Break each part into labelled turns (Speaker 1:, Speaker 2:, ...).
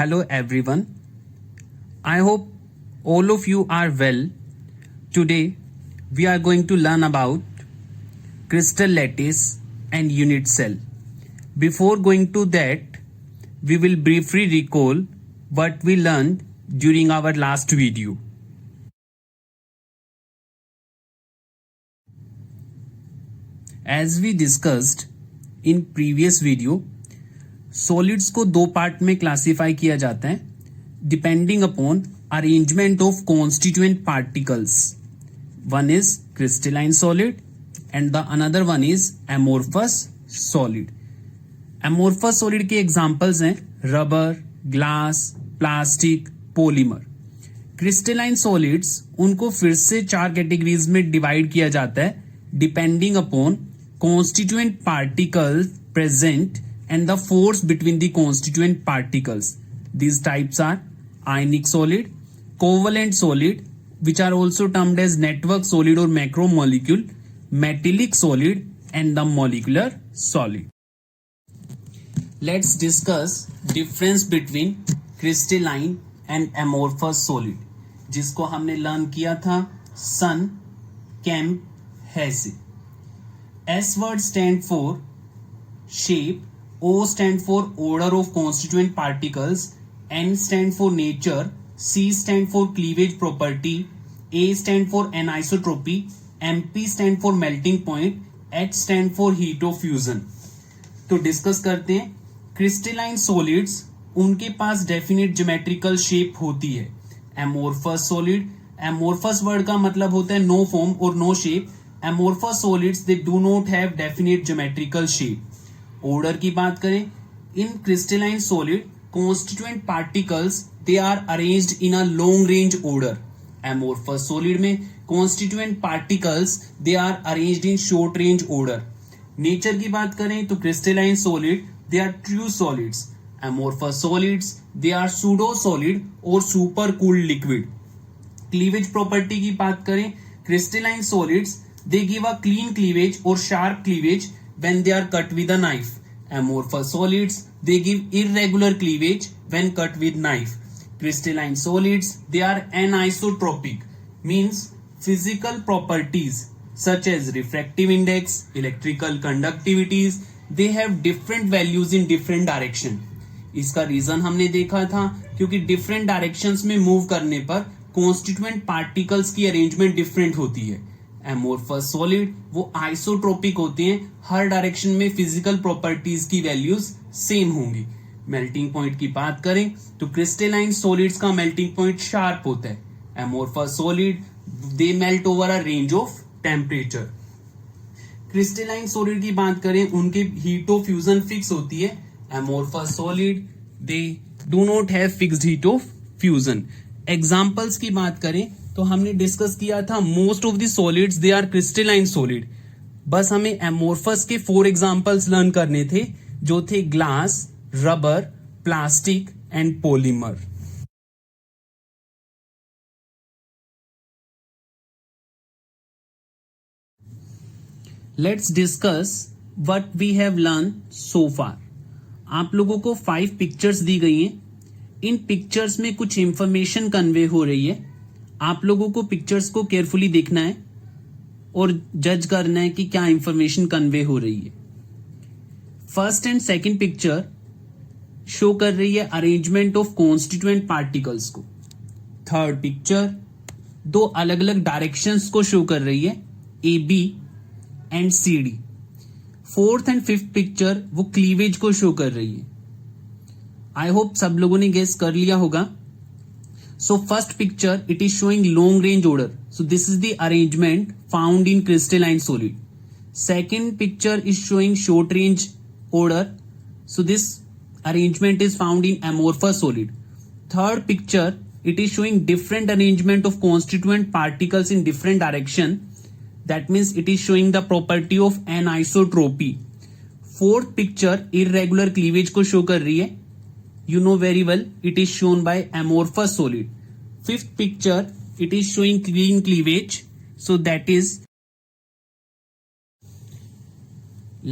Speaker 1: Hello everyone. I hope all of you are well. Today we are going to learn about crystal lattice and unit cell. Before going to that, we will briefly recall what we learned during our last video. As we discussed in previous video, solids को दो part में classify किया जाता है depending upon arrangement of constituent particles. One is crystalline solid and the another one is amorphous solid. Amorphous solid के examples हैं rubber, glass, plastic, polymer. Crystalline solids उनको फिर से चार कैटेगरीज में डिवाइड किया जाता है depending upon constituent particles present and the force between the constituent particles. These types are ionic solid, covalent solid, which are also termed as network solid or macromolecule, metallic solid, and the molecular solid. Let's discuss difference between crystalline and amorphous solid, जिसको हमने learn किया था सन, केम, हेसे. S word stand for shape, O stand for order of constituent particles, N stand for nature, C stand for cleavage property, A stand for anisotropy, MP stand for melting point, H stand for heat of fusion. तो discuss करते हैं. Crystalline solids उनके पास definite geometrical shape होती है. Amorphous solid, amorphous word का मतलब होता है नो फॉर्म और no shape. Amorphous solids they do not have definite geometrical shape. Order की बात करें, in crystalline solid constituent particles they are arranged in a long range order. Amorphous solid में constituent particles they are arranged in short range order. Nature की बात करें तो crystalline solid they are true solids. Amorphous solids they are pseudo solid और super cooled liquid. Cleavage property की बात करें, crystalline solids they give a clean cleavage और sharp cleavage when they are cut with a knife. Amorphous solids they give irregular cleavage when cut with knife. Crystalline solids they are anisotropic, means physical properties such as refractive index, electrical conductivities, they have different values in different direction. इसका reason हमने देखा था क्योंकि different directions में move करने पर constituent particles की arrangement different होती है. एमोर्फस सॉलिड वो आइसोट्रोपिक होते हैं, हर डायरेक्शन में फिजिकल प्रॉपर्टीज की वैल्यूज सेम होंगी. मेल्टिंग पॉइंट की बात करें तो क्रिस्टलाइन सॉलिड्स का मेल्टिंग पॉइंट शार्प होता है. Amorphous solid they melt over a range of temperature. Crystalline solid की बात करें उनकी हीट ऑफ फ्यूजन फिक्स होती है. Amorphous solid they do not have fixed heat of fusion. Examples की बात करें तो हमने डिस्कस किया था most of the solids they are crystalline solid. बस हमें एमोर्फस के 4 एग्जांपल्स लर्न करने थे जो थे glass, rubber, plastic and polymer. Let's discuss what we have learn so far. आप लोगों को 5 पिक्चर्स दी गई हैं. इन पिक्चर्स में कुछ इंफॉर्मेशन कन्वे हो रही है. आप लोगों को पिक्चर्स को केयरफुली देखना है और जज करना है कि क्या इंफॉर्मेशन कन्वे हो रही है. First and second picture show कर रही है अरेंजमेंट ऑफ कॉन्स्टिट्यूएंट पार्टिकल्स को. थर्ड पिक्चर 2 अलग अलग डायरेक्शंस को शो कर रही है, A B and C D. Fourth and fifth picture वो क्लीवेज को शो कर रही है. आई होप सब लोगों ने गेस कर लिया होगा. So first picture it is showing long range order. So this is the arrangement found in crystalline solid. Second picture is showing short range order. So this arrangement is found in amorphous solid. Third picture it is showing different arrangement of constituent particles in different direction. That means it is showing the property of anisotropy. Fourth picture irregular cleavage को show कर रही है. You know very well it is shown by amorphous solid. Fifth picture it is showing clean cleavage, so that is.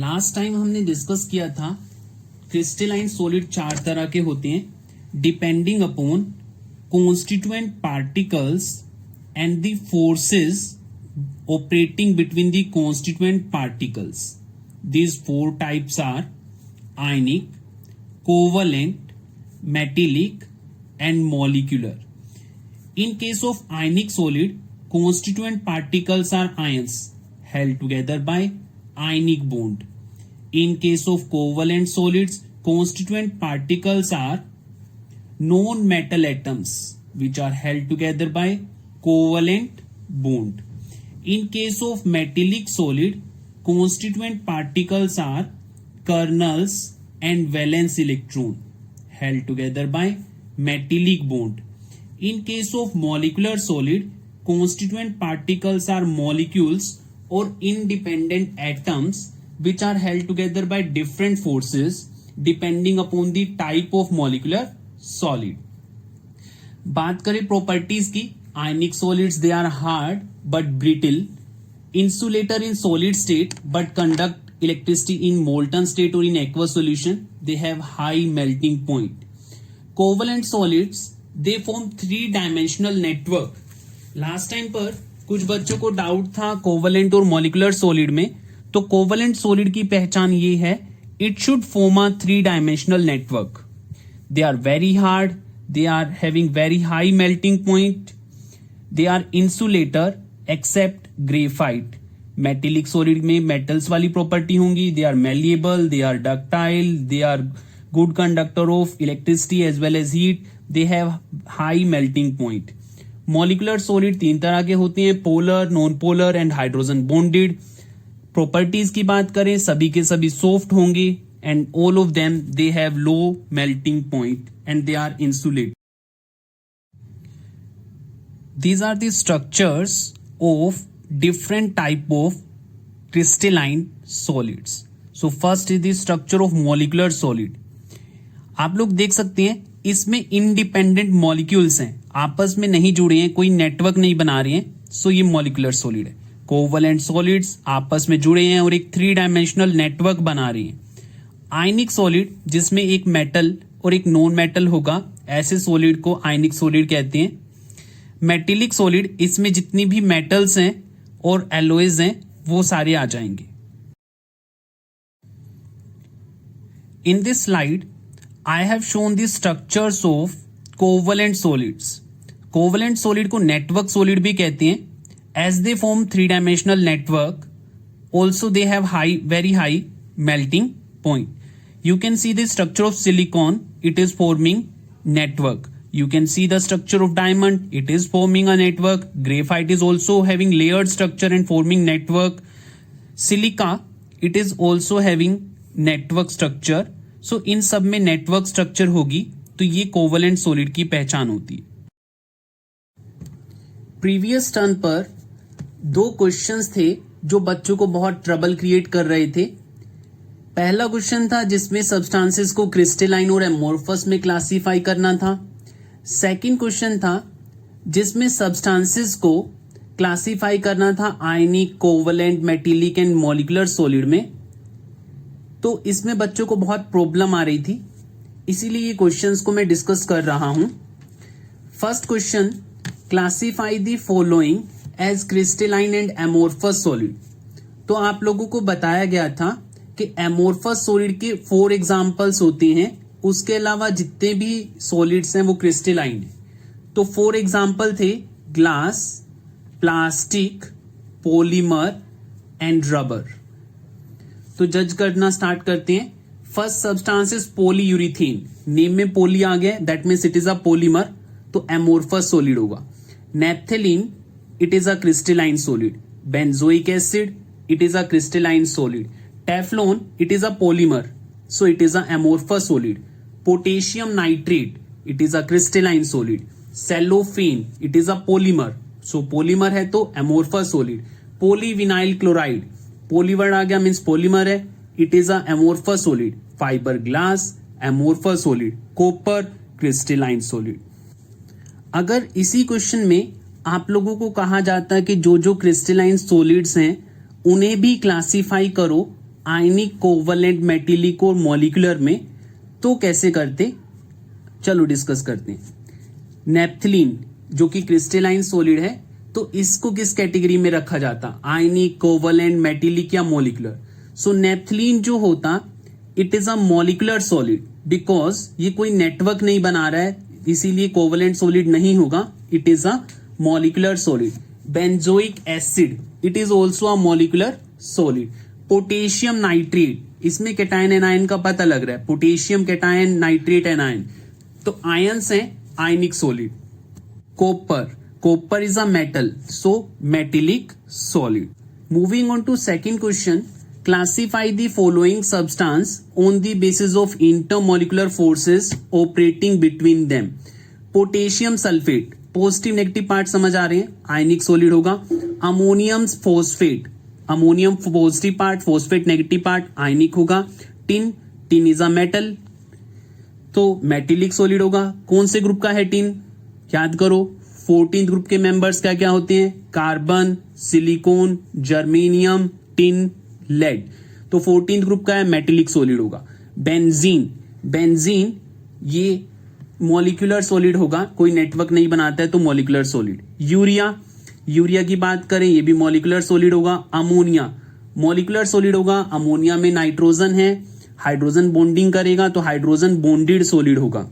Speaker 1: Last time हमने discuss किया था crystalline solid 4 तरह के होते हैं. depending upon constituent particles and the forces operating between the constituent particles. These four types are ionic, covalent, metallic, and molecular. In case of ionic solid, constituent particles are ions held together by ionic bond. In case of covalent solids, constituent particles are non-metal atoms which are held together by covalent bond. In case of metallic solid, constituent particles are kernels and valence electron held together by metallic bond. In case of molecular solid, constituent particles are molecules or independent atoms which are held together by different forces depending upon the type of molecular solid. बात करें properties की, ionic solids they are hard but brittle, insulator in solid state but conduct electricity in molten state or in aqueous solution. They have high melting point. Covalent solids they form 3-dimensional network. Last time पर कुछ बच्चों को doubt था covalent और molecular solid में, तो covalent solid की पहचान ये है, it should form a 3-dimensional network. They are very hard, they are having very high melting point, they are insulator except graphite. Metallic solid में मेटल्स वाली प्रॉपर्टी होंगी, they are malleable, they are ductile, they are good conductor of electricity as well as heat, they have high melting point. Molecular solid 3 तरह के होते हैं, polar, non polar and hydrogen bonded. Properties की बात करें, सभी के सभी सॉफ्ट होंगे and all of them they have low melting point and they are insulated. These are the structures of different type of crystalline solids. So first is the structure of molecular solid. आप लोग देख सकते हैं इसमें independent molecules हैं, आपस में नहीं जुड़े हैं, कोई नेटवर्क नहीं बना रहे हैं, सो ये molecular solid है. Covalent solids आपस में जुड़े हैं और एक 3-dimensional नेटवर्क बना रही हैं. आयनिक सॉलिड जिसमें एक मेटल और एक नॉन मेटल होगा, ऐसे सॉलिड को आयनिक सॉलिड कहते हैं. मेटेलिक सॉलिड इसमें जितनी भी मेटल्स हैं और एलॉयज हैं वो सारे आ जाएंगे. In this slide I have shown the structures of covalent solids. Covalent solid को नेटवर्क सॉलिड भी कहते हैं, as they form 3-dimensional network. Also they have very high melting point. You can see the structure of silicon, it is forming network. You can see the structure of diamond, it is forming a network. Graphite is also having layered structure and forming network. Silica, it is also having network structure. So इन सब में network structure होगी तो ये covalent solid की पहचान होती है. Previous turn पर 2 questions थे जो बच्चों को बहुत ट्रबल क्रिएट कर रहे थे. पहला क्वेश्चन था जिसमें सब्सटेंसेस को क्रिस्टलाइन और एमोर्फस में क्लासिफाई करना था. सेकंड क्वेश्चन था जिसमें सब्सटेंसेस को क्लासिफाई करना था ionic, covalent, metallic and molecular solid में. तो इसमें बच्चों को बहुत प्रॉब्लम आ रही थी, इसीलिए ये क्वेश्चंस को मैं डिस्कस कर रहा हूं. First question, classify the following as crystalline and amorphous solid. तो आप लोगों को बताया गया था कि एमोर्फस सॉलिड के 4 एग्जाम्पल्स होते हैं, उसके अलावा जितने भी सॉलिड्स हैं वो क्रिस्टलाइन है. तो 4 एग्जाम्पल थे glass, plastic, polymer and rubber. तो जज करना स्टार्ट करते हैं. First substance is polyurethane. Name में पॉली आ गया, that means it is a polymer, तो एमोर्फस सॉलिड होगा. Naphthalene, it is a crystalline solid. Benzoic acid, it is a crystalline solid. Teflon, it is a polymer, so it is a amorphous solid. Potassium nitrate, it is a crystalline solid. Cellophane, it is a polymer, so polymer है तो amorphous solid. Polyvinyl chloride, poly word आ गया means polymer है, it is a amorphous solid. Fiberglass, amorphous solid. Copper, crystalline solid. अगर इसी question में आप लोगों को कहा जाता है कि जो जो क्रिस्टलाइन सॉलिड्स हैं उन्हें भी क्लासिफाई करो आयनिक, कोवलेंट, मेटेलिक और मॉलिकुलर में, तो कैसे करते? चलो डिस्कस करते हैं। नेप्थलीन जो कि क्रिस्टलाइन सॉलिड है, तो इसको किस कैटेगरी में रखा जाता? आयनिक, कोवलेंट, मेटेलिक या मॉलिक्यूलर? सो नेप्थलीन जो होता, it is a molecular solid, because ये कोई नेटवर्क नहीं बना रहा है, इसीलिए कोवलेंट सॉलिड नहीं होगा, it is a molecular solid. Benzoic acid, it is also a molecular solid. Potassium nitrate, इसमें कैटायन एनायन का पता लग रहा है, पोटेशियम कैटायन, नाइट्रेट एनायन, तो आयंस हैं, ionic solid. Copper is a metal, so metallic solid. Moving on to second question, classify the following substance on the basis of intermolecular forces operating between them. Potassium sulphate, positive negative part समझ आ रहे हैं, ionic solid होगा। Ammonium phosphate, ammonium positive part, phosphate negative part, ionic होगा। Tin is a metal, तो metallic solid होगा। कौन से ग्रुप का है टिन? याद करो, 14th ग्रुप के मेंबर्स क्या क्या होते हैं? Carbon, silicon, germanium, tin, lead, तो 14th ग्रुप का है, मेटेलिक सॉलिड होगा। बेंजीन ये मॉलिक्यूलर सॉलिड होगा, कोई नेटवर्क नहीं बनाता है तो मॉलिक्यूलर सॉलिड। यूरिया की बात करें, ये भी मॉलिक्यूलर सॉलिड होगा। अमोनिया मॉलिक्यूलर सॉलिड होगा, अमोनिया में नाइट्रोजन है, हाइड्रोजन बॉन्डिंग करेगा तो हाइड्रोजन बॉन्डेड सॉलिड होगा।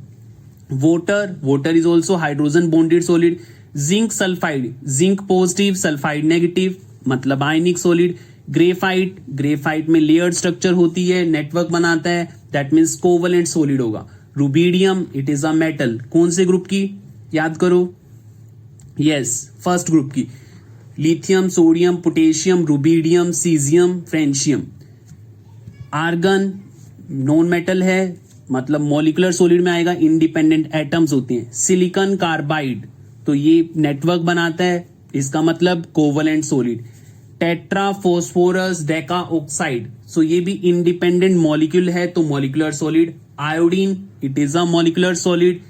Speaker 1: Water is also hydrogen bonded solid. Zinc sulphide, zinc positive, sulphide negative, मतलब आयनिक सॉलिड। ग्रेफाइट में लेयर्ड स्ट्रक्चर होती है, नेटवर्क बनाता है, दैट मीन्स कोवलेंट सॉलिड होगा। Rubidium, it is a metal, कौन से ग्रुप की? याद करो, यस, फर्स्ट ग्रुप की। Lithium, sodium, potassium, rubidium, caesium, francium. Argon non metal है, मतलब मॉलिक्यूलर सॉलिड में आएगा, इंडिपेंडेंट एटम्स होते हैं। सिलिकॉन कार्बाइड, तो ये नेटवर्क बनाता है, इसका मतलब covalent solid. Tetra phosphorus deca oxide, so ये भी इंडिपेंडेंट मॉलिक्यूल है तो molecular solid. Iodine, it is a molecular solid.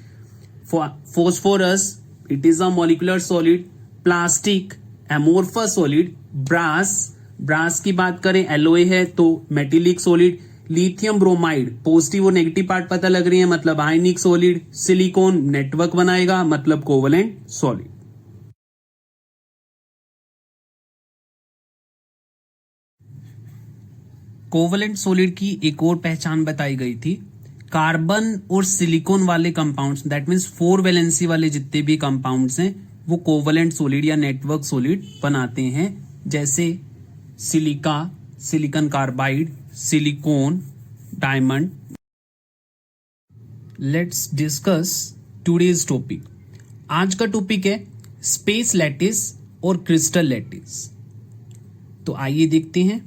Speaker 1: Phosphorus, it is a molecular solid. Plastic, amorphous solid. Brass की बात करें, एलोय है तो metallic solid. Lithium bromide, positive और नेगेटिव पार्ट पता लग रही है, मतलब आयनिक सॉलिड। सिलिकॉन नेटवर्क बनाएगा, मतलब कोवलेंट सॉलिड। कोवलेंट सॉलिड की एक और पहचान बताई गई थी, कार्बन और सिलिकॉन वाले कंपाउंड्स, दैट मीन्स 4 वैलेंसी वाले जितने भी कंपाउंड्स हैं वो कोवलेंट सॉलिड या नेटवर्क सॉलिड बनाते हैं, जैसे silica, silicon carbide, silicon, diamond. Let's discuss today's topic. आज का टॉपिक है स्पेस लैटिस और क्रिस्टल लैटिस। तो आइए देखते हैं।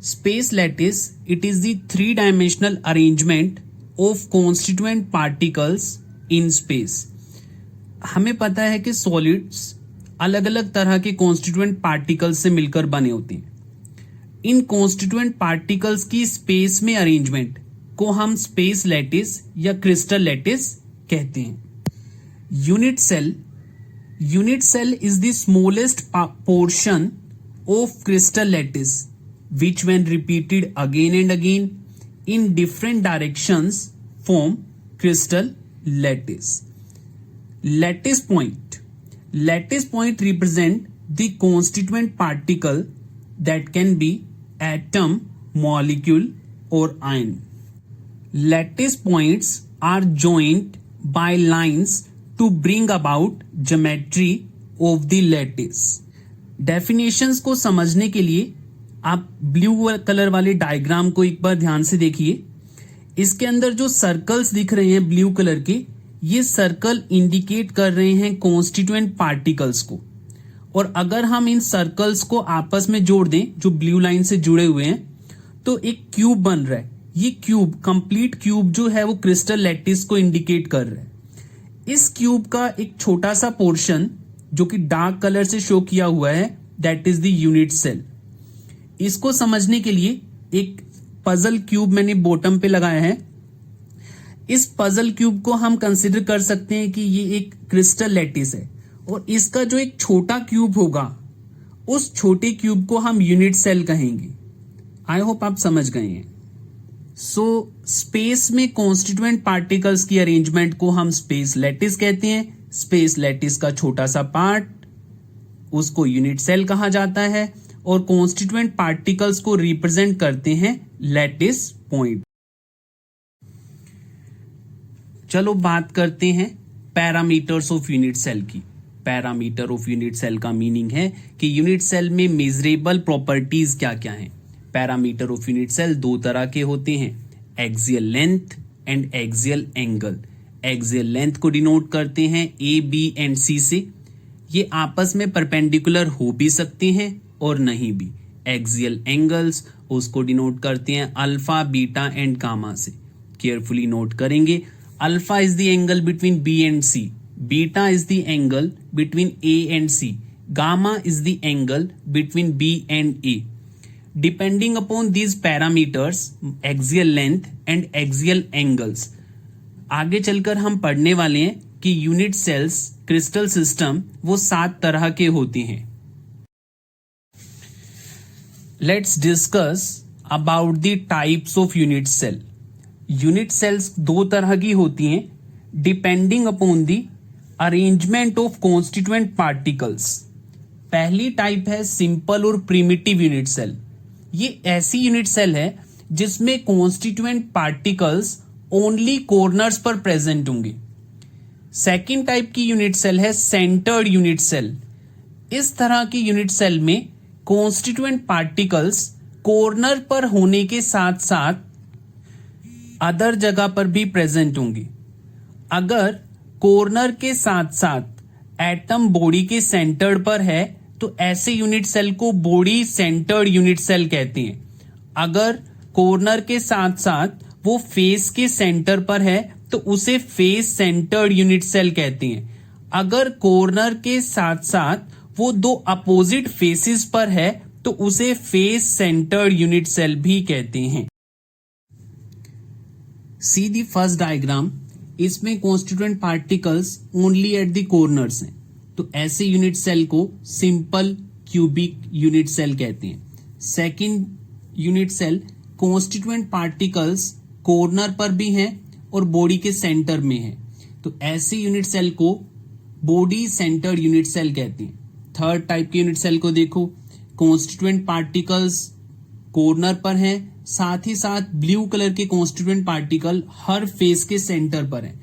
Speaker 1: Space lattice, it is the 3-dimensional arrangement of constituent particles in space. हमें पता है कि सॉलिड्स अलग अलग तरह के कॉन्स्टिट्यूएंट पार्टिकल्स से मिलकर बने होते हैं। इन कॉन्स्टिट्यूएंट पार्टिकल्स की स्पेस में अरेंजमेंट को हम स्पेस लैटिस या क्रिस्टल लैटिस कहते हैं। Unit cell is the smallest portion of crystal lattice which when repeated again and again in different directions form crystal lattice. Lattice point represent the constituent particle that can be atom, molecule or ion. Lattice points are joined by lines to bring about geometry of the lattice. Definitions को समझने के लिए आप blue colour वाले diagram को एक बार ध्यान से देखिए। इसके अंदर जो सर्कल्स दिख रहे हैं ब्लू कलर के, ये सर्कल इंडिकेट कर रहे हैं कॉन्स्टिट्यूएंट पार्टिकल्स को। और अगर हम इन सर्कल्स को आपस में जोड़ दें, जो ब्लू लाइन से जुड़े हुए हैं, तो एक क्यूब बन रहा है। ये क्यूब, कंप्लीट क्यूब जो है वो क्रिस्टल लैटिस को इंडिकेट कर रहा है। इस क्यूब का एक छोटा सा पोर्शन जो कि डार्क कलर से शो किया हुआ है, that is the unit cell. इसको समझने के लिए एक पजल क्यूब मैंने बॉटम पे लगाया है। इस पजल क्यूब को हम कंसिडर कर सकते हैं कि ये एक क्रिस्टल लैटिस है, और इसका जो एक छोटा क्यूब होगा, उस छोटे क्यूब को हम यूनिट सेल कहेंगे। आई होप आप समझ गए हैं। सो स्पेस में कॉन्स्टिट्यूएंट पार्टिकल्स की अरेंजमेंट को हम स्पेस लैटिस कहते हैं। स्पेस लैटिस का छोटा सा पार्ट, उसको यूनिट सेल कहा जाता है, और कॉन्स्टिट्यूएंट पार्टिकल्स को रिप्रेजेंट करते हैं लैटिस पॉइंट। चलो बात करते हैं पैरामीटर्स ऑफ यूनिट सेल की। पैरामीटर ऑफ यूनिट सेल का मीनिंग है कि यूनिट सेल में मेजरेबल प्रॉपर्टीज क्या क्या हैं। पैरामीटर ऑफ यूनिट सेल दो तरह के होते हैं, axial length and axial angle. Axial length को डिनोट करते हैं ए, बी एंड सी से। ये आपस में परपेंडिकुलर हो भी सकते हैं और नहीं भी। एक्सियल एंगल्स उसको डिनोट करते हैं अल्फा, बीटा एंड गामा से। केयरफुली नोट करेंगे, alpha is the angle between B and C, beta is the angle between A and C, gamma is the angle between B and A. Depending upon these parameters, axial length and axial angles, आगे चलकर हम पढ़ने वाले हैं कि unit sales crystal system वो 7 तरह के होते हैं। Let's discuss about the types of unit cell. Unit cells 2 तरह की होती हैं depending upon the arrangement of constituent particles. पहली टाइप है सिंपल और प्रिमिटिव यूनिट सेल। ये ऐसी यूनिट सेल है जिसमें कॉन्स्टिट्यूएंट पार्टिकल्स ओनली कॉर्नर्स पर प्रेजेंट होंगे। सेकेंड टाइप की यूनिट सेल है सेंटर्ड यूनिट सेल। इस तरह की यूनिट सेल में कॉन्स्टिट्यूएंट पार्टिकल्स कॉर्नर पर होने के साथ साथ अदर जगह पर भी प्रेजेंट होंगे। अगर कॉर्नर के साथ साथ एटम बॉडी के सेंटर पर है तो ऐसे यूनिट सेल को बॉडी सेंटर्ड यूनिट सेल कहते हैं। अगर कॉर्नर के साथ साथ वो फेस के सेंटर पर है तो उसे फेस सेंटर्ड यूनिट सेल कहते हैं। अगर कॉर्नर के साथ साथ वो दो अपोजिट फेसेस पर है तो उसे फेस सेंटर्ड यूनिट सेल भी कहते हैं। सी दी फर्स्ट डायग्राम, इसमें constituent particles only at the corners हैं, तो ऐसे यूनिट सेल को सिंपल क्यूबिक यूनिट सेल कहते हैं। Second unit cell constituent particles corner पर भी हैं और बॉडी के सेंटर में है, तो ऐसे यूनिट सेल को बॉडी सेंटर्ड यूनिट सेल कहते हैं। थर्ड टाइप के यूनिट सेल को देखो, कॉन्स्टिट्यूएंट पार्टिकल्स कॉर्नर पर हैं, साथ ही साथ ब्लू कलर के कॉन्स्टिट्यूएंट पार्टिकल हर फेस के सेंटर पर है,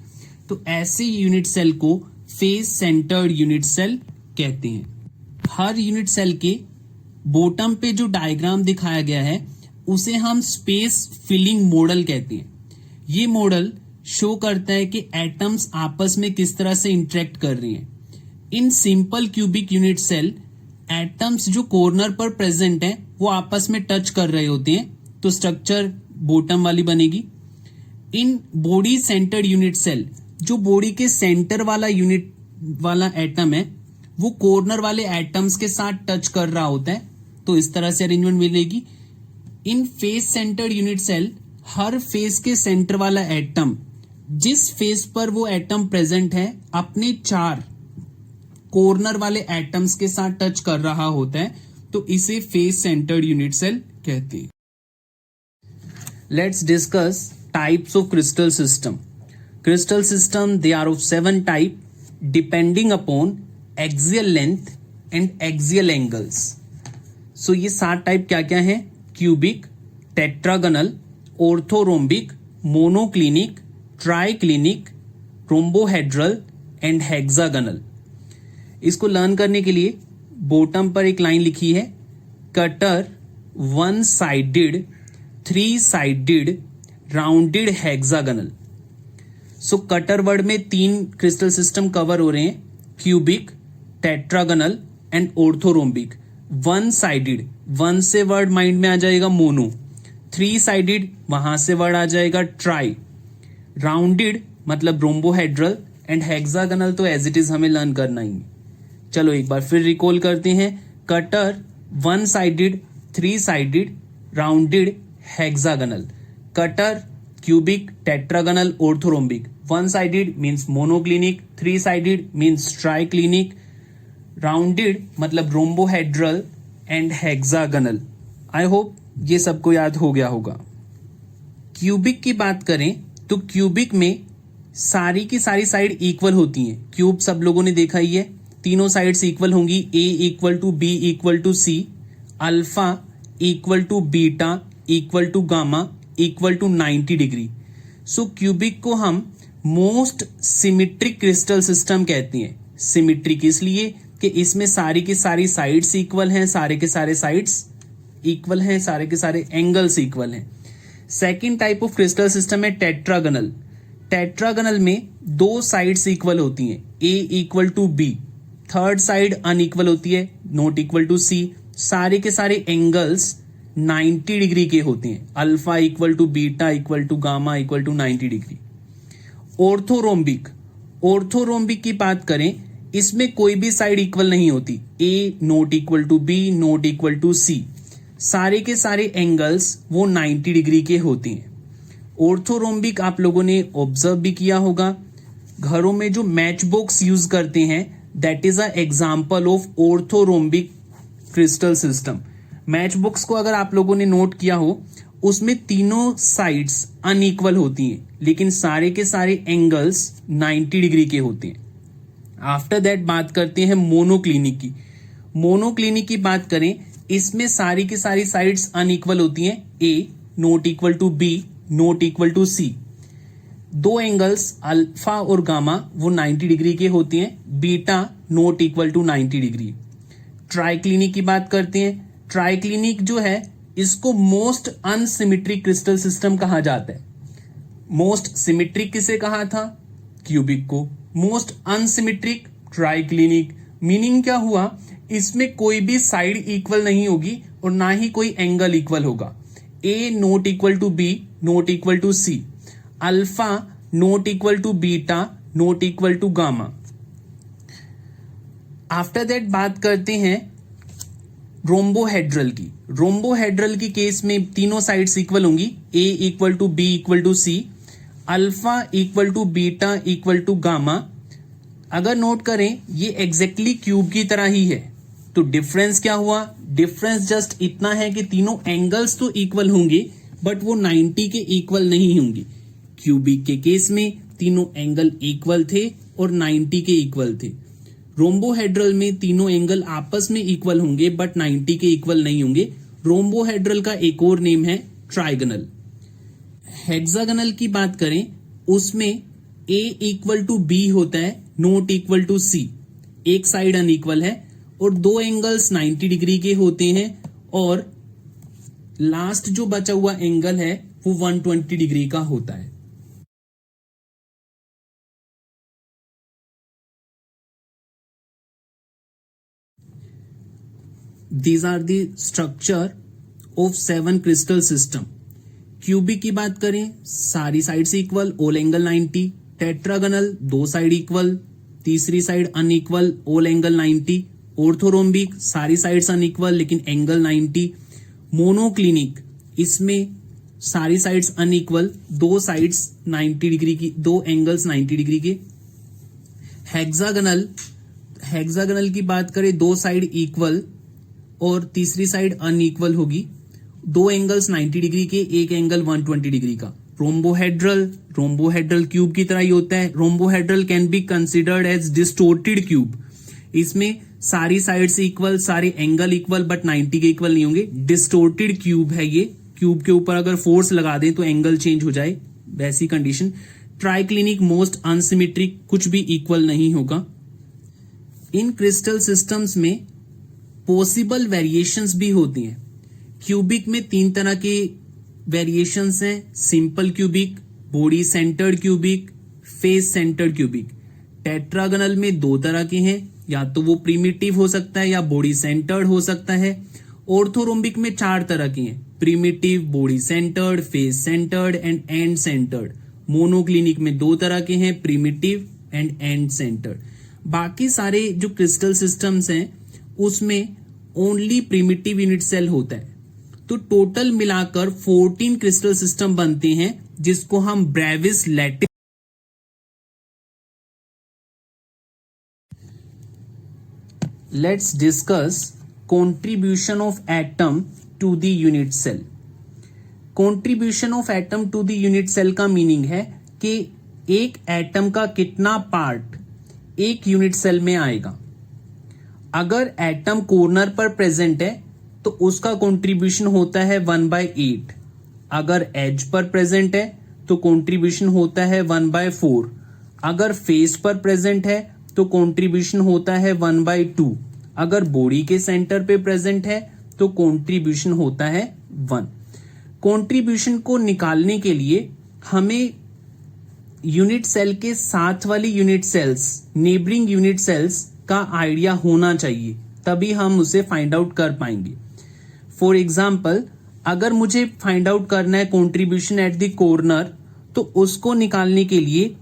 Speaker 1: तो ऐसे यूनिट सेल को फेस सेंटर्ड यूनिट सेल कहते हैं। हर यूनिट सेल के बॉटम पे जो डायग्राम दिखाया गया है उसे हम स्पेस फिलिंग मॉडल कहते हैं। ये मॉडल शो करता है कि एटम्स आपस में किस तरह से इंटरेक्ट कर रही हैं। In simple cubic unit cell atoms जो कॉर्नर पर प्रेजेंट है वो आपस में टच कर रहे होते हैं, तो स्ट्रक्चर बॉटम वाली बनेगी। In body centred unit cell, जो बॉडी के सेंटर वाला यूनिट वाला एटम है वो कॉर्नर वाले एटम्स के साथ टच कर रहा होता है, तो इस तरह से अरेंजमेंट मिलेगी। इन फेस सेंटर्ड यूनिट सेल, हर फेस के सेंटर वाला एटम जिस फेस पर वो एटम प्रेजेंट है अपने 4 कॉर्नर वाले एटम्स के साथ टच कर रहा होता है, तो इसे फेस सेंटर्ड यूनिट सेल कहते हैं। Let's discuss types of crystal system. Crystal system, they are of 7 type depending upon axial length and axial angles. So ये 7 टाइप क्या क्या है? Cubic, tetragonal, orthorhombic, monoclinic, triclinic, rhombohedral and hexagonal. इसको learn करने के लिए बॉटम पर एक लाइन लिखी है, cutter 1 sided 3 sided rounded hexagonal. So cutter word में 3 क्रिस्टल सिस्टम कवर हो रहे हैं, cubic, tetragonal and orthorhombic. 1 sided, 1 से वर्ड माइंड में आ जाएगा मोनो, 3 साइडेड वहां से वर्ड आ जाएगा ट्राई, राउंडेड मतलब रोम्बोहेड्रल एंड हेक्सागनल तो एज इट इज हमें लर्न करना ही है। चलो एक बार फिर रिकॉल करते हैं, cutter 1 sided 3 sided rounded hexagonal. Cutter cubic, tetragonal, orthorhombic. 1 sided means monoclinic, 3 sided means triclinic, rounded मतलब rhombohedral and hexagonal. I hope ये सबको याद हो गया होगा। क्यूबिक की बात करें तो क्यूबिक में सारी की सारी साइड इक्वल होती हैं। क्यूब सब लोगों ने देखा ही है, तीनों साइड्स इक्वल होंगी। A equal to B equal to C, alpha equal to beta equal to gamma equal to 90 degree. So cubic को हम मोस्ट सिमेट्रिक क्रिस्टल सिस्टम कहते हैं। सिमेट्रिक इसलिए कि इसमें सारी की सारी साइड्स इक्वल हैं, सारे के सारे साइड्स इक्वल हैं, सारे के सारे एंगल्स इक्वल हैं। Second type of crystal system है टेट्रागनल। टेट्रागनल में दो साइड्स इक्वल होती हैं, A equal to B, third side unequal होती है, नॉट इक्वल टू सी। सारे के सारे एंगल्स 90 डिग्री के होते हैं, alpha equal to beta equal to gamma equal to 90 degree. Orthorhombic, orthorhombic की बात करें, इसमें कोई भी साइड इक्वल नहीं होती, A not equal to B not equal to C. सारे के सारे एंगल्स वो 90 डिग्री के होते हैं। ऑर्थोरोम्बिक आप लोगों ने ऑब्जर्व भी किया होगा, घरों में जो मैच बॉक्स यूज करते हैं, that is a example of orthorhombic crystal system. Match box को अगर आप लोगों ने नोट किया हो, उसमें तीनों साइड्स अनइक्वल होती हैं, लेकिन सारे के सारे एंगल्स 90 डिग्री के होते हैं। आफ्टर दैट बात करते हैं मोनोक्लिनिक की। मोनोक्लिनिक की बात करें, इसमें सारी की सारी साइड्स अनइक्वल होती हैं, A not equal to B not equal to C. दो एंगल्स अल्फा और गामा वो 90 डिग्री के होते हैं, beta not equal to 90 degree. Triclinic की बात करते हैं। ट्राइक्लिनिक जो है, इसको मोस्ट अनसिमेट्रिक क्रिस्टल सिस्टम कहा जाता है। मोस्ट सिमेट्रिक किसे कहा था? क्यूबिक को। Most unsymmetric triclinic. मीनिंग क्या हुआ? इसमें कोई भी साइड इक्वल नहीं होगी और ना ही कोई एंगल इक्वल होगा। A not equal to B not equal to C, alpha not equal to beta not equal to gamma. After that बात करते हैं रोम्बोहेड्रल की। रोम्बोहेड्रल की केस में तीनों साइड्स इक्वल होंगी, A equal to B equal to C, alpha equal to beta equal to gamma. अगर note करें, ये एग्जैक्टली क्यूब की तरह ही है। तो डिफरेंस क्या हुआ? डिफरेंस जस्ट इतना है कि तीनों एंगल्स तो इक्वल होंगे, बट वो 90 के इक्वल नहीं होंगे। क्यूबिक के केस में तीनों एंगल इक्वल थे और 90 के इक्वल थे। रोम्बोहेड्रल में तीनों एंगल आपस में इक्वल होंगे, बट 90 के इक्वल नहीं होंगे। रोम्बोहेड्रल का एक और नेम है ट्राइगोनल। हेक्सागोनल की बात करें, उसमें ए इक्वल टू बी होता है, नॉट इक्वल टू सी। एक साइड अनइक्वल है और दो एंगल्स 90 डिग्री के होते हैं, और लास्ट जो बचा हुआ एंगल है वो 120 डिग्री का होता है। These are the structure of 7 crystal system. Cubic की बात करें, सारी sides equal, all angle 90। Tetragonal, दो साइड इक्वल, तीसरी side unequal, all angle 90। Orthorhombic, सारी साइड्स अनइक्वल लेकिन एंगल 90। मोनोक्लिनिक, इसमें सारी साइड्स अनइक्वल, दो साइड्स 90 डिग्री की, दो एंगल्स 90 डिग्री के। हेक्सागोनल, हेक्सागोनल की बात करें, दो साइड इक्वल और तीसरी साइड अनइक्वल होगी, दो एंगल्स 90 डिग्री के, एक एंगल 120 डिग्री का। रोम्बोहेड्रल, रोम्बोहेड्रल क्यूब की तरह ही होता है। Rhombohedral can be considered as distorted cube. इसमें सारी साइड्स इक्वल, सारे एंगल इक्वल, बट 90 के इक्वल नहीं होंगे। डिस्टोर्टेड क्यूब है ये। क्यूब के ऊपर अगर फोर्स लगा दें तो एंगल चेंज हो जाए, वैसी कंडीशन। ट्राइक्लिनिक, मोस्ट अनसिमेट्रिक, कुछ भी इक्वल नहीं होगा। इन क्रिस्टल सिस्टम्स में पॉसिबल वेरिएशंस भी होती हैं। क्यूबिक में 3 तरह के वेरिएशंस हैं, simple cubic, body centred cubic, face centred cubic. Tetragonal में 2 तरह के हैं, या तो वो प्रिमिटिव हो सकता है या बॉडी सेंटर्ड हो सकता है। ऑर्थोरोम्बिक में 4 तरह के हैं, primitive, body centred, face centred and and centred. Monoclinic में 2 तरह के हैं, प्रिमिटिव एंड एंड सेंटर्ड। बाकी सारे जो क्रिस्टल सिस्टम्स हैं उसमें ओनली प्रिमिटिव यूनिट सेल होता है। तो टोटल मिलाकर 14 क्रिस्टल सिस्टम बनते हैं, जिसको हम Bravais lattice. Let's discuss contribution of atom to the unit cell. Contribution of atom to the unit cell का मीनिंग है कि एक एटम का कितना पार्ट एक यूनिट सेल में आएगा। अगर एटम कॉर्नर पर प्रेजेंट है तो उसका कंट्रीब्यूशन होता है 1/8। अगर एज पर प्रेजेंट है तो कंट्रीब्यूशन होता है 1/4। अगर फेस पर प्रेजेंट है तो कंट्रीब्यूशन होता है 1/2। अगर बॉडी के सेंटर पे प्रेजेंट है तो कंट्रीब्यूशन होता है 1। कंट्रीब्यूशन को निकालने के लिए हमें यूनिट सेल के साथ वाली unit cells, neighbouring unit cells का आइडिया होना चाहिए, तभी हम उसे फाइंड आउट कर पाएंगे। फॉर एग्जाम्पल, अगर मुझे फाइंड आउट करना है कंट्रीब्यूशन एट द कॉर्नर, तो उसको निकालने के लिए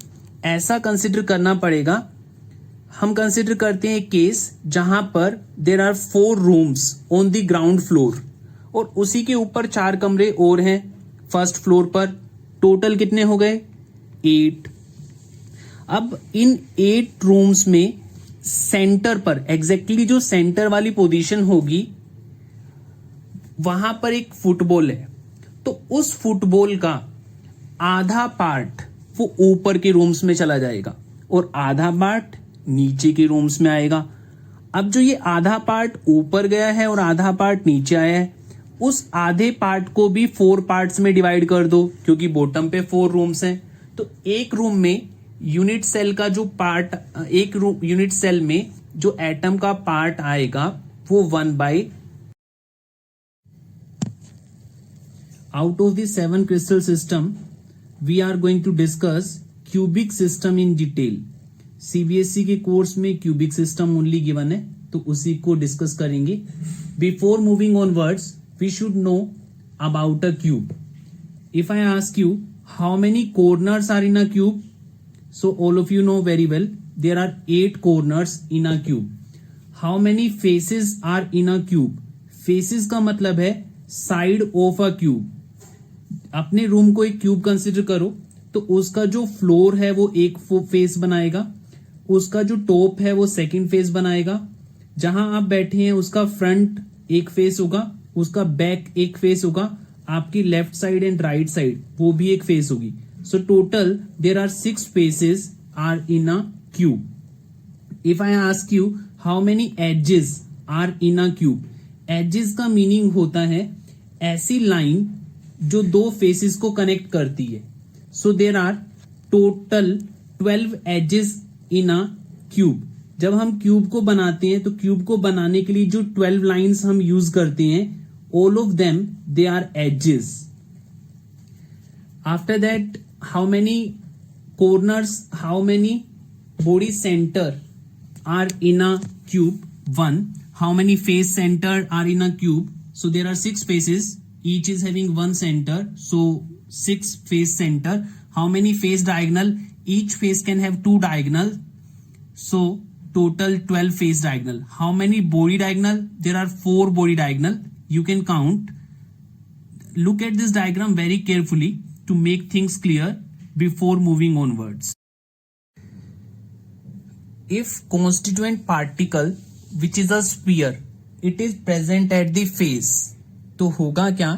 Speaker 1: ऐसा कंसिडर करना पड़ेगा। हम कंसिडर करते हैं एक केस जहां पर there are 4 rooms on the ground floor और उसी के ऊपर 4 कमरे और हैं फर्स्ट फ्लोर पर। टोटल कितने हो गए? 8। अब इन 8 रूम्स में सेंटर पर एग्जैक्टली जो सेंटर वाली पोजीशन होगी वहां पर एक फुटबॉल है, तो उस फुटबॉल का आधा पार्ट वो ऊपर के रूम्स में चला जाएगा और आधा पार्ट नीचे के रूम्स में आएगा। अब जो ये आधा पार्ट ऊपर गया है और आधा पार्ट नीचे आया है, उस आधे पार्ट को भी 4 पार्ट्स में डिवाइड कर दो, क्योंकि बॉटम पे 4 रूम्स हैं। तो एक रूम में यूनिट सेल का जो पार्ट, एक रूम यूनिट सेल में जो एटम का पार्ट आएगा वो 1/। Out of the 7 crystal system we are going to discuss cubic system in detail. CBSE के कोर्स में क्यूबिक सिस्टम ओनली गिवन है, तो उसी को डिस्कस करेंगे। Before moving onwards we should know about a cube. If I ask you how many corners are in a cube, so all of you know very well there are 8 corners in a cube. How many faces are in a cube? Faces का मतलब है side of a cube। अपने room को एक cube consider करो, तो उसका जो फ्लोर है वो एक फेस बनाएगा, उसका जो टॉप है वो सेकंड फेस बनाएगा, जहां आप बैठे हैं उसका फ्रंट एक फेस होगा, उसका बैक एक फेस होगा, आपकी left side and right side वो भी एक फेस होगी। So total there are 6 faces are in a cube. If I ask you how many edges are in a cube, edges का मीनिंग होता है ऐसी लाइन जो 2 फेसेस को कनेक्ट करती है। So there are total 12 edges in a cube. जब हम क्यूब को बनाते हैं तो क्यूब को बनाने के लिए जो 12 लाइंस हम यूज करते हैं, all of them they are edges. After that, how many corners, how many body center are in a cube? 1. How many face center are in a cube? So there are 6 faces, each is having 1 center, so 6 face center. How many face diagonal? Each face can have 2 diagonal, so total 12 face diagonal. How many body diagonal? There are 4 body diagonal. You can count. Look at this diagram very carefully to make things clear before moving onwards. If constituent particle which is a sphere, it is present at the face, तो होगा क्या?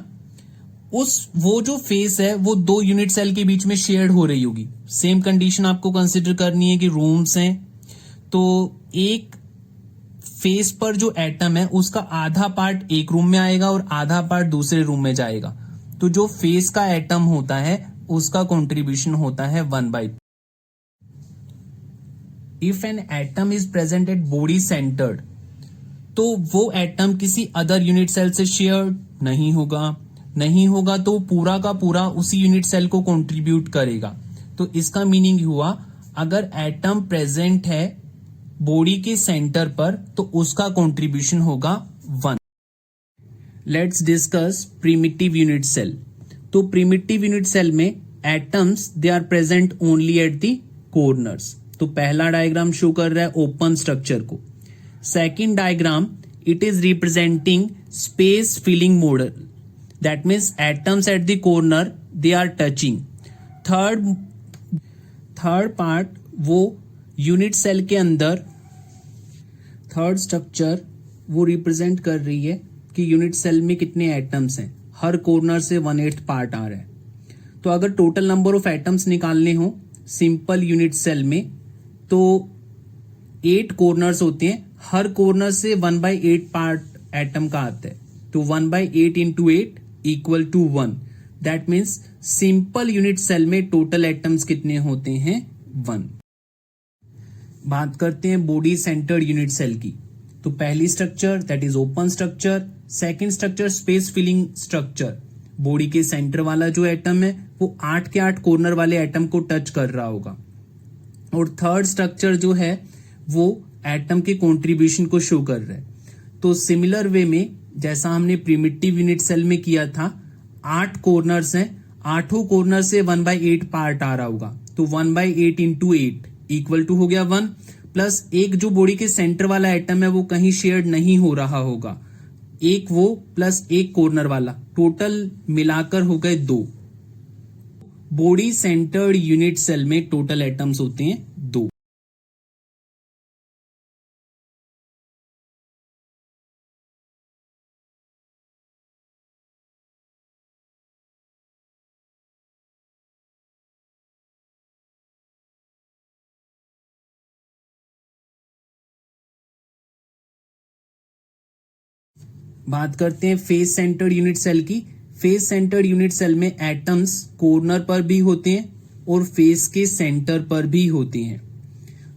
Speaker 1: वो जो face है वो 2 unit cell के बीच में shared हो रही होगी। सेम कंडीशन आपको कंसिडर करनी है कि रूम्स हैं, तो एक फेस पर जो एटम है उसका आधा पार्ट एक रूम में आएगा और आधा पार्ट दूसरे रूम में जाएगा। तो जो फेस का एटम होता है उसका कंट्रीब्यूशन होता है 1/2। If an atom is present at body centred, तो वो एटम किसी अदर यूनिट सेल से शेयर नहीं होगा तो पूरा का पूरा उसी यूनिट सेल को कंट्रीब्यूट करेगा। तो इसका मीनिंग हुआ, अगर एटम प्रेजेंट है बॉडी के सेंटर पर तो उसका कंट्रीब्यूशन होगा 1। Let's discuss primitive unit cell. तो प्रिमिटिव यूनिट सेल में atoms they are present only at the corners. तो पहला डायग्राम शो कर रहा है ओपन स्ट्रक्चर को। Second diagram, it is representing space filling model, that means atoms at the corner they are touching. Third part वो unit cell के अंदर, third structure वो रिप्रेजेंट कर रही है कि यूनिट सेल में कितने एटम्स हैं, हर कॉर्नर से 1/8 पार्ट आ रहा है। तो अगर टोटल नंबर ऑफ एटम्स निकालने हो सिंपल यूनिट सेल में तो 8 कॉर्नर्स होते हैं, हर कॉर्नर से 1/8 पार्ट एटम का आता है। तो 1/8 into 8 equal to 1। That means simple unit cell में टोटल एटम्स कितने होते हैं? 1। बात करते हैं बॉडी सेंटर्ड यूनिट सेल की। तो पहली structure that is open structure, second structure space filling structure. Body के सेंटर वाला जो एटम है वो 8 के 8 कॉर्नर वाले एटम को टच कर रहा होगा। और थर्ड स्ट्रक्चर जो है वो एटम के कंट्रीब्यूशन को शो कर रहा है। तो सिमिलर वे में जैसा हमने प्रिमिटिव यूनिट सेल में किया था, 8 कॉर्नर्स हैं, 8 कॉर्नर से 1/8 पार्ट आ रहा होगा। तो 1/8 इंटू 8 इक्वल टू हो गया 1, प्लस एक जो बॉडी के सेंटर वाला एटम है वो कहीं शेयर्ड नहीं हो रहा होगा, एक वो प्लस एक कॉर्नर वाला, टोटल मिलाकर हो गए 2। बॉडी सेंटर्ड यूनिट सेल में टोटल एटम्स होते हैं 2। बात करते हैं फेस सेंटर्ड यूनिट सेल की। फेस सेंटर्ड यूनिट सेल में एटम्स कॉर्नर पर भी होते हैं और फेस के सेंटर पर भी होते हैं।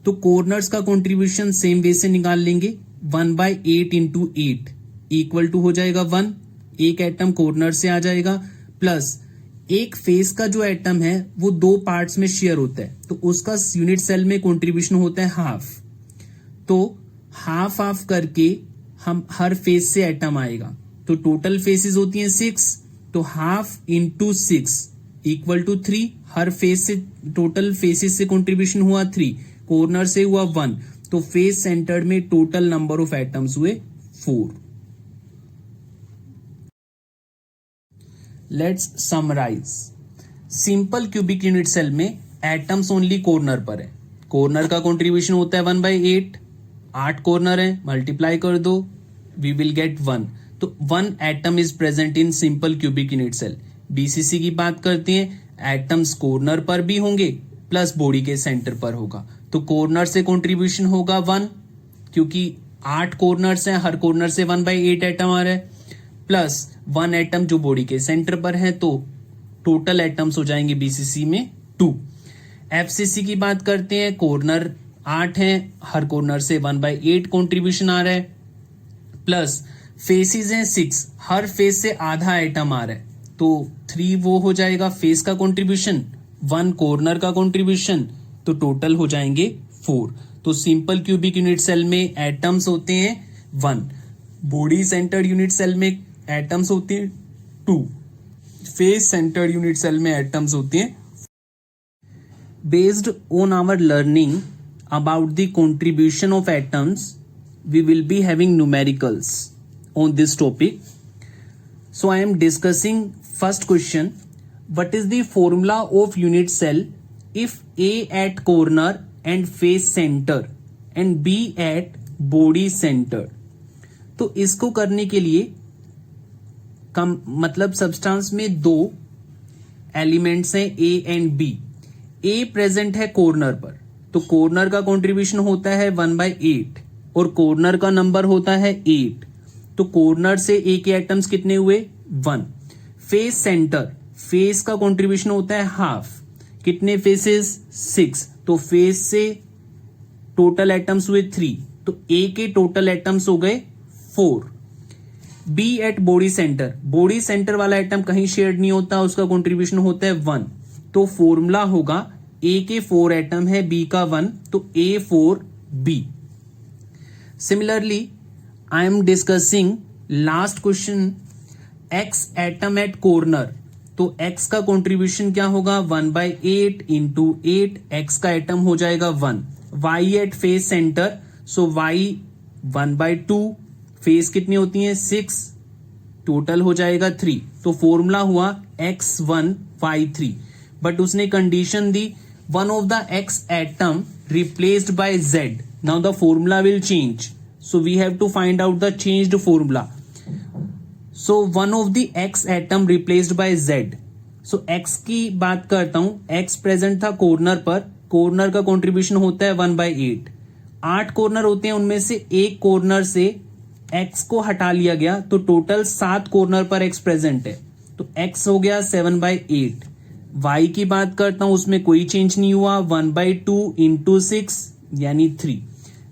Speaker 1: तो कॉर्नर्स का कंट्रीब्यूशन सेम वे से निकाल लेंगे, 1/8 इंटू 8 इक्वल टू हो जाएगा 1। एक एटम कॉर्नर से आ जाएगा, प्लस एक फेस का जो एटम है वो 2 पार्ट्स में शेयर होता है, तो उसका यूनिट सेल में कंट्रीब्यूशन होता है हाफ। तो हाफ हाफ करके हम हर फेस से एटम आएगा। तो टोटल फेसेस होती हैं 6, तो हाफ इंटू 6 इक्वल टू 3। हर फेस से टोटल फेसेस से कंट्रीब्यूशन हुआ 3, कॉर्नर से हुआ 1, तो फेस सेंटर्ड में टोटल नंबर ऑफ एटम्स हुए 4। Let's summarise. Simple cubic unit cell में एटम्स ओनली कॉर्नर पर है। कॉर्नर का कंट्रीब्यूशन होता है 1/8, 8 कॉर्नर है, मल्टीप्लाई कर दो, वी विल गेट 1। तो 1 atom is present in simple cubic unit cell. BCC की बात करते हैं, एटम्स कॉर्नर पर भी होंगे प्लस बॉडी के सेंटर पर होगा। तो कॉर्नर से कंट्रीब्यूशन होगा 1, क्योंकि 8 कॉर्नर्स हैं, हर कॉर्नर से 1/8 एटम आ रहा है, प्लस 1 एटम जो बॉडी के सेंटर पर है, तो टोटल एटम्स हो जाएंगे बीसीसी में 2। एफसीसी की बात करते हैं, कॉर्नर 8 हैं, हर कॉर्नर से 1/8 कंट्रीब्यूशन आ रहा है, प्लस फेसेस हैं 6, हर फेस से आधा एटम आ रहा है, तो 3 वो हो जाएगा फेस का कंट्रीब्यूशन, 1 कॉर्नर का कंट्रीब्यूशन, तो टोटल हो जाएंगे 4। तो सिंपल क्यूबिक यूनिट सेल में एटम्स होते हैं 1, बॉडी सेंटर्ड यूनिट सेल में एटम्स होते हैं 2, फेस सेंटर्ड यूनिट सेल में एटम्स होते हैं। Based on our learning about the contribution of atoms, we will be having numericals on this topic. So I am discussing first question, what is the formula of unit cell if A at corner and face center and B at body center? तो इसको करने के लिए कम मतलब substance में 2 elements हैं A and B। A present है corner पर, तो कॉर्नर का कंट्रीब्यूशन होता है 1/8 और कॉर्नर का नंबर होता है 8, तो कॉर्नर से ए के एटम्स कितने हुए? 1। फेस सेंटर, फेस का कंट्रीब्यूशन होता है हाफ, कितने फेसेस? 6, तो फेस से टोटल एटम्स हुए 3, तो ए के टोटल एटम्स हो गए 4। B at body centre, body centre वाला एटम कहीं शेयर्ड नहीं होता, उसका कंट्रीब्यूशन होता है 1, तो फॉर्मूला होगा ए के 4 एटम है, बी का 1, तो A4B। Similarly I am discussing last question, x atom at corner, तो एक्स का कंट्रीब्यूशन क्या होगा? 1/8 इंटू 8, एक्स का एटम हो जाएगा 1। Y at face centre, so Y 1/2, face कितनी होती है? 6, टोटल हो जाएगा 3, तो फॉर्मूला हुआ X1Y3। बट उसने condition the, one of the X atom replaced by Z. Now the formula will change. So we have to find out the changed formula. So one of the x atom replaced by Z. So x की बात करता हूं. X present था corner पर. Corner का contribution होता है 1/8. 8 corner होते हैं, उनमें से एक कॉर्नर से एक्स को हटा लिया गया, तो टोटल 7 कॉर्नर पर एक्स प्रेजेंट है. तो एक्स हो गया 7/8. वाई की बात करता हूं, उसमें कोई चेंज नहीं हुआ. 1/2 इंटू 6 यानी 3.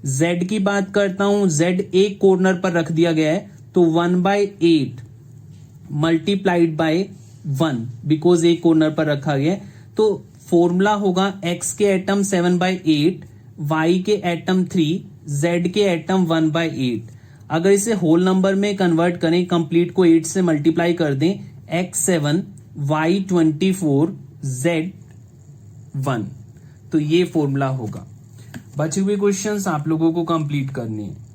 Speaker 1: जेड की बात करता हूं, जेड एक कॉर्नर पर रख दिया गया है, तो 1/8 मल्टीप्लाइड बाय 1 बिकॉज एक कॉर्नर पर रखा गया है. तो फॉर्मूला होगा एक्स के एटम 7/8, वाई के एटम 3, जेड के एटम 1/8. अगर इसे होल नंबर में कन्वर्ट करें, कंप्लीट को 8 से मल्टीप्लाई कर दें, एक्स 7, वाई 24, जेड 1. तो ये फॉर्मूला होगा. बचे हुए क्वेश्चंस आप लोगों को कंप्लीट करने हैं.